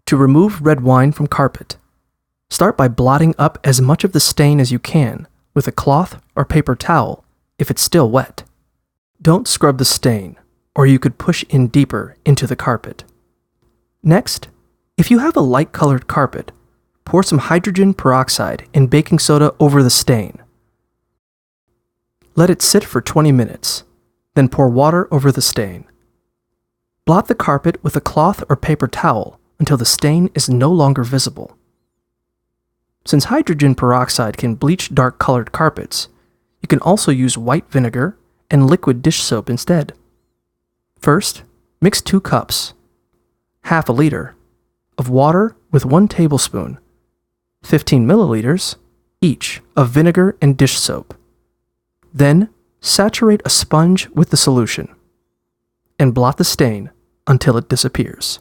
To remove red wine from carpet, start by blotting up as much of the stain as you can with a cloth or paper towel if it's still wet. Don't scrub the stain, or you could push in deeper into the carpet. Next, if you have a light-colored carpet, pour some hydrogen peroxide and baking soda over the stain. Let it sit for 20 minutes, then pour water over the stain. Blot the carpet with a cloth or paper towel until the stain is no longer visible. Since hydrogen peroxide can bleach dark-colored carpets, you can also use white vinegar and liquid dish soap instead. First, mix 2 cups, half a liter, of water with 1 tablespoon, 15 milliliters, each of vinegar and dish soap. Then, saturate a sponge with the solution, and blot the stain until it disappears.